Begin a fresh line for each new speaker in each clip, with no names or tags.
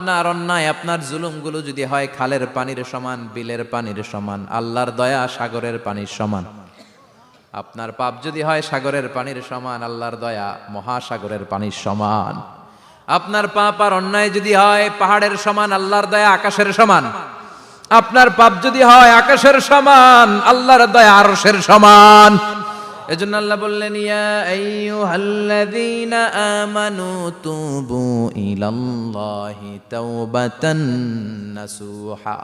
আপনার অন্যায়, আপনার জুলুমগুলো যদি হয় খালের পানির সমান, বিলের পানির সমান, আল্লাহর দয়া সাগরের পানির সমান। আপনার পাপ যদি হয় সাগরের পানির সমান, আল্লাহর দয়া মহাসাগরের পানির সমান। আপনার পাপ আর অন্যায় যদি হয় পাহাড়ের সমান, আল্লাহর দয়া আকাশের সমান। আপনার পাপ যদি হয় আকাশের সমান, আল্লাহর দয়া আরশের সমান। এজন্য আল্লাহ বললেন, ইয়া আইয়ুহাল্লাযীনা আমানু তুবু ইলাল্লাহি তাওবাতান নাসুহা।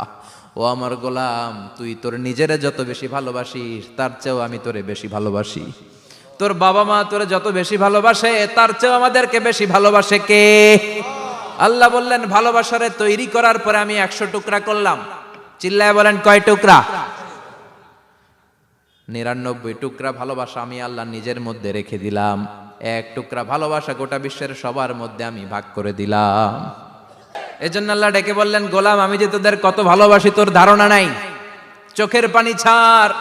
ও আমার গোলাম, তুই তোর নিজেরে যত বেশি ভালোবাসিস তার চেয়েও আমি তোরে বেশি ভালোবাসি। তোর বাবা মা তোরে যত বেশি ভালোবাসে তার চেয়েও আমাদেরকে বেশি ভালোবাসে কে? আল্লাহ বললেন, ভালোবাসারে তৈরি করার পরে আমি 100 টুকরা করলাম। চিল্লায় বলেন, কয় টুকরা? 99 টুকরা ভালোবাসা আমি আল্লাহ নিজের মধ্যে রেখে দিলাম। 1 টুকরা ভালোবাসা গোটা বিশ্বের সবার মধ্যে আমি ভাগ করে দিলাম। এজন্য আল্লাহ ডেকে বললেন, গোলাম আমি যে তোদের কত ভালোবাসি তোর ধারণা নাই। চোখের পানি ছাড়,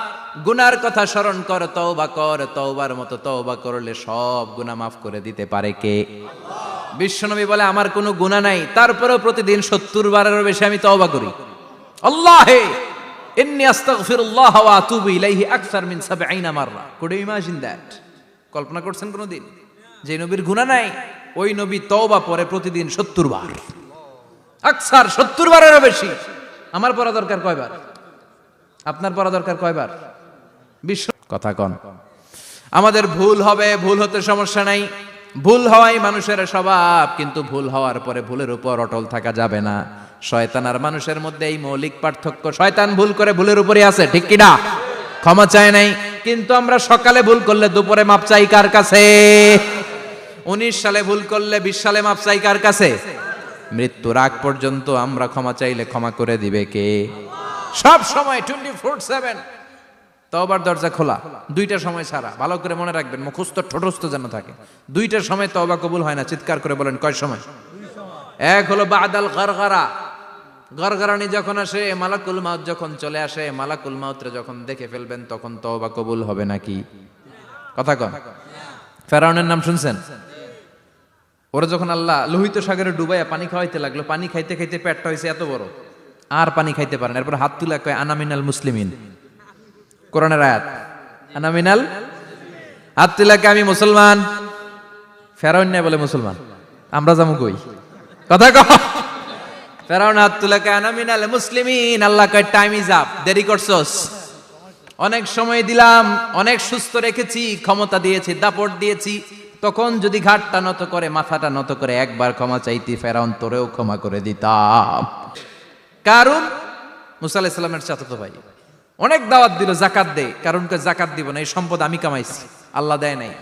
গুনার কথা স্মরণ কর, তওবা কর। তওবার মতো তওবা করলে সব গুনাহ মাফ করে দিতে পারে কে? বিশ্বনবী বলে, আমার কোনো গুনাহ নাই, তারপরেও প্রতিদিন 70 বারেরও বেশি আমি তওবা করি। আল্লাহে ইন্নী আস্তাগফিরুল্লাহ ওয়া আতুবু ইলাইহি আকসার মিন 70 মাররা। Could you imagine that? কল্পনা করছেন কোনদিন যে নবীর গুনাহ নাই, ওই নবী তওবা পড়ে প্রতিদিন 70 বার, আকসার 70 বারেরও বেশি। আমার পড়া দরকার কয়বার? আপনার পড়া দরকার কয়বার? বিশ্ব কথা কন। আমাদের ভুল হবে, ভুল হতে সমস্যা নাই, ভুল হওয়াই মানুষের স্বভাব, কিন্তু ভুল হওয়ার পরে ভুলের উপর অটল থাকা যাবে না। শয়তান আর মানুষের মধ্যে এই মৌলিক পার্থক্য। শয়তান ভুল করে ভুলের উপরই আছে, ঠিক কি না? ক্ষমা চায় নাই, কিন্তু আমরা সকালে ভুল করলে দুপুরে মাপ চাই কার কাছে? 19 সালে ভুল করলে 20 সালে মাপ চাই কার কাছে? মৃত্যুর আগ পর্যন্ত আমরা ক্ষমা চাইলে ক্ষমা করে দিবে কে? সব সময় 24/7 তওবার দরজা খোলা, 2টা সময় ছাড়া। ভালো করে মনে রাখবেন, মুখস্থ ঠোঁটস্থ যেন থাকে। 2টার সময় তওবা কবুল হয় না। চিৎকার করে বলেন, কয় সময়? এক হলো বাদাল গরগরা, গরগরানি যখন আসে, মালাকুল মাউত যখন চলে আসে, মালাকুল মাউতরে যখন দেখে ফেলবেন তখন তওবা কবুল হবে নাকি? কথা কন। ফেরাউনের নাম শুনছেন? ওরা যখন আল্লাহ লোহিত সাগরে ডুবাইয়া পানি খাওয়াইতে লাগলো, পানি খাইতে খাইতে পেটটা হয়েছে এত বড়, আর পানি খাইতে পারেন। এরপর হাত তুলে কয়, আনা মিনাল মুসলিমিন। কোরআনের আয়াত, আনা মিনাল। হাত তুলে কয়, আমি মুসলমান। ফেরাউন নাই বলে মুসলমান, আমরা যাবো কই? কথা কও। ফেরাউন হাত তুলে কয়, আনা মিনাল মুসলিমিন। আল্লাহ কয়, টাইম ইজ আপ, দেরি করছস। অনেক সময় দিলাম, অনেক সুস্থ রেখেছি, ক্ষমতা দিয়েছি, দাপট দিয়েছি, তখন যদি ঘাটটা নত করে, মাথাটা নত করে একবার ক্ষমা চাইতি, ফেরাউন তোরেও ক্ষমা করে দিতাম। কারণ মুসা আলাইহিস সালামের চাচাতো ভাই অনেক দাওয়াত দিল, জাকাত দে। কারণকে জাকাত দিব না, এই সম্পদ আমি কামাইছি, আল্লাহ দেয় নাই।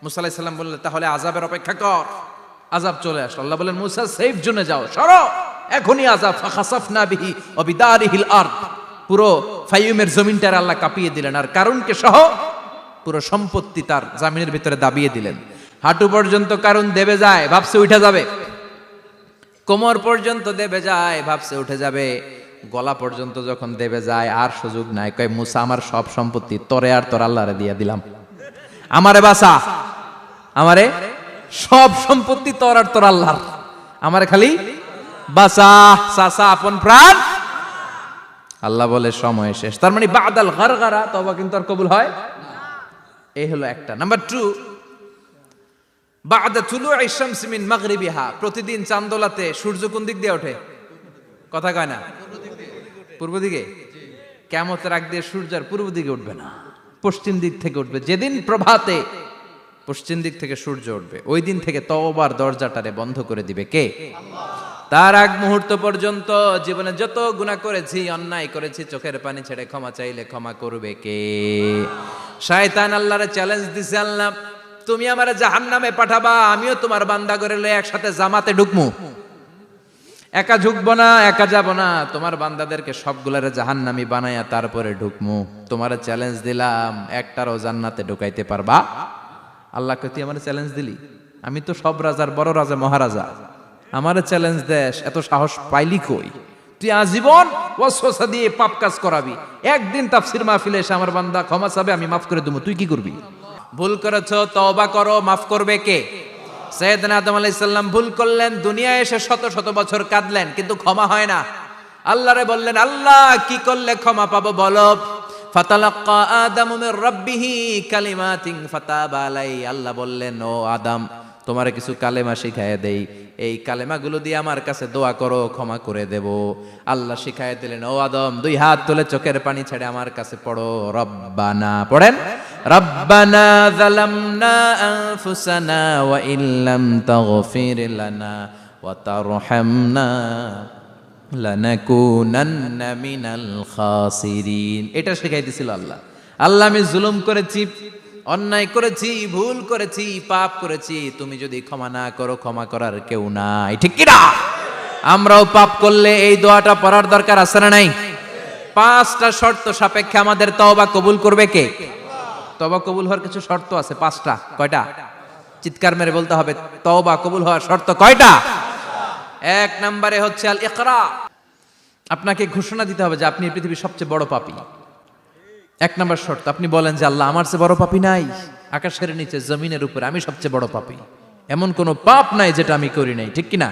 মুসা আলাইহিস সালাম বললেন, তাহলে আযাবের অপেক্ষা কর। আযাব চলে আসলো। আল্লাহ বলেন, মুসা সেফ জোনে যাও, সরো, এখনই আযাব। ফাখাসাফনা বিহি ওয়া বিদারিহিল আরদ। পুরো ফাইয়ুমের জমিনটার আল্লাহ কাঁপিয়ে দিলেন, আর কারণকে সহ পুরো সম্পত্তি তার জামিনের ভিতরে দাবিয়ে দিলেন। হাঁটু পর্যন্ত কারণ দেবে যায়, ভাবছে উঠে যাবে। কোমর পর্যন্ত দেবে যায়, ভাবছে উঠে যাবে। গলা পর্যন্ত যখন দেবে যায়, আর সুযোগ নাই। কয়, মুসা আমার সব সম্পত্তি তোরে আর তোর আল্লাহরে দিয়ে দিলাম, আমারে বাঁচা, আমারে সব সম্পত্তি তোর আর তোর আল্লাহর, আমারে খালি বাঁচা, চাচা আপন প্রাণ। আল্লাহ বলে, সময় শেষ। তার মানে বাদাল গরগরা তওবা কিন্তু আর কবুল হয়। এই হলো একটা। নাম্বার 2, বাদা তুলুই শামস মিন মাগরিবিহা। প্রতিদিন চাঁদোলাতে সূর্য কোন দিক দিয়ে ওঠে? কথা কয় না? পূর্ব দিকে। কিয়ামতের আগ দিয়ে সূর্য আর পূর্ব দিকে উঠবে না, পশ্চিম দিক থেকে উঠবে। যেদিন প্রভাতে পশ্চিম দিক থেকে সূর্য উঠবে, ওই দিন থেকে তওবার দরজাটারে বন্ধ করে দিবে কে? তার আগ মুহূর্ত পর্যন্ত জীবনে যত গুনাহ করেছি, অন্যায় করেছি, চোখের পানি ছেড়ে ক্ষমা চাইলে ক্ষমা করবে কে? শয়তান আল্লাহরে চ্যালেঞ্জ দিছে, আল্লাহ তুমি আমারে জাহান্নামে পাঠাবা, আমিও তোমার বান্দা করে লয়ে একসাথে জামাতে ঢুকমু। একা ঢুকবো না, একা যাব না, তোমার বান্দাদেরকে সবগুলারে জাহান্নামী বানায়া তারপরে ঢুকমু। তোমারে চ্যালেঞ্জ দিলাম, একটারও জান্নাতে ঢুকাইতে পারবা? আল্লাহ কয়, তুই আমারে চ্যালেঞ্জ দিলি? আমি তো সব রাজার বড় রাজা, মহারাজা, আমারে চ্যালেঞ্জ দেশ, এত সাহস পাইলি কই? তুই আজীবন ওয়াসওয়াসা দিয়ে পাপ কাজ করাবি, একদিন তাফসীর মাহফিলে এসে আমার বান্দা ক্ষমা চাবে, আমি মাফ করে দেবো, তুই কি করবি? ভুল করেছো, তওবা করো, মাফ করবে কে? সাইয়েদনা আদম আলাইহিস সালাম ভুল করলেন, দুনিয়ায় এসে শত শত বছর কাঁদলেন, কিন্তু ক্ষমা হয় না। আল্লাহরে বললেন, আল্লাহ কি করলে ক্ষমা পাবো বলো? ফাতালাক্কা আদামু মির রাব্বিহি কালিমাতিন ফাতাবা আলাই। আল্লাহ বললেন, ও আদম, তোমারে কিছু কালেমা শিখাইয়া দেই, এই কালেমাগুলো দিয়ে আমার কাছে দোয়া করো, ক্ষমা করে দেব। আল্লাহ শিখাইয়া দিলেন, ও আদম, দুই হাত তুলে চোখের পানি ছেড়ে আমার কাছে পড়ো, রব্বানা, পড়েন, রব্বানা যালামনা আনফুসানা ওয়া ইল্লাম তাগফির লানা ওয়া তারহামনা লানাকুনান্না মিনাল খাসিরিন। এটা শিখাই দিছিল আল্লাহ। আল্লাহ, আমি জুলুম করেছি, অন্যায় করেছি, ভুল করেছি, পাপ করেছি, তুমি যদি ক্ষমা না করো, ক্ষমা করার কেউ নাই, ঠিক কি না? আমরাও পাপ করলে এই দোয়াটা পড়ার দরকার আছে না নাই? 5টা শর্ত সাপেক্ষে আমাদের তওবা কবুল করবে কে? তওবা কবুল হওয়ার কিছু শর্ত আছে 5টা। কয়টা? চিৎকার মেরে বলতে হবে, তওবা কবুল হওয়ার শর্ত কয়টা? 1 নম্বরে হচ্ছে আল ইকরা। আপনাকে ঘোষণা দিতে হবে যে আপনি এই পৃথিবীর সবচেয়ে বড় পাপী। 1 নম্বর শর্ত, আপনি বলেন যে আল্লাহ, আমার চেয়ে বড় পাপী নাই, আকাশের নিচে জমিনের উপরে আমি সবচেয়ে বড় পাপী, এমন কোনো পাপ নাই যেটা আমি করি নাই, ঠিক কিনা?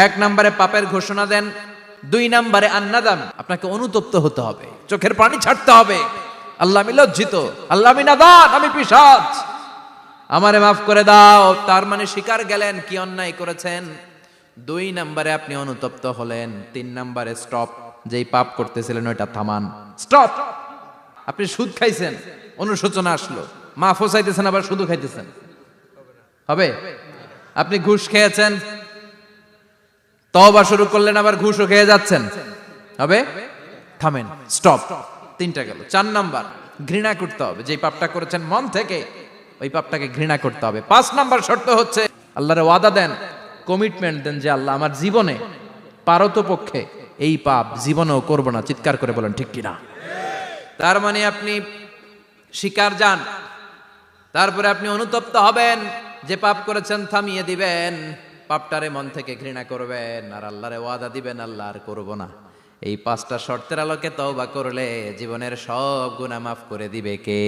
1 নম্বরে পাপের ঘোষণা দেন। 2 নম্বরে আন্নাদাম, আপনাকে অনুতপ্ত হতে হবে, চোখের পানি ছাড়তে হবে। আল্লাহ, আমি লজ্জিত, আল্লাহ আমি নাদান, আমি পিশাচ, আমারে মাফ করে দাও। তার মানে স্বীকার গেলেন কি অন্যায় করেছেন। 2 নম্বরে আপনি অনুতপ্ত হলেন। 3 নম্বরে স্টপ, যেই পাপ করতেছিলেন ওইটা থামান, স্টপ। আপনি সুদ খাইছেন, অনুশোচনা আসলো, মাফও চাইতেছেন, আবার সুদও খাইতেছেন, হবে? আপনি ঘুষ খেয়েছেন, তওবা শুরু করলেন, আবার ঘুষও খেয়ে যাচ্ছেন, হবে? থামেন, স্টপ। 3টা গেল। 4 নাম্বার, ঘৃণা করতে হবে, যেই পাপটা করেছেন মন থেকে, ওই পাপটাকে ঘৃণা করতে হবে। 5 নাম্বার শর্ত হচ্ছে আল্লাহরে ওয়াদা দেন, কমিটমেন্ট দেন যে আল্লাহ, আমার জীবনে পারতপক্ষে এই পাপ জীবনেও করব না। চিৎকার করে বলেন, ঠিক কিনা? তার মানে আপনি স্বীকার যান, তারপরে আপনি অনুতপ্ত হবেন, যে পাপ করেছেন থামিয়ে দিবেন, পাপটারে মন থেকে ঘৃণা করবেন, আর আল্লাহরে ওয়াদা দিবেন, আল্লাহ আর করব না। এই 5টা শর্তের আলোকে তওবা করলে জীবনের সব গুনাহ মাফ করে দিবে কে?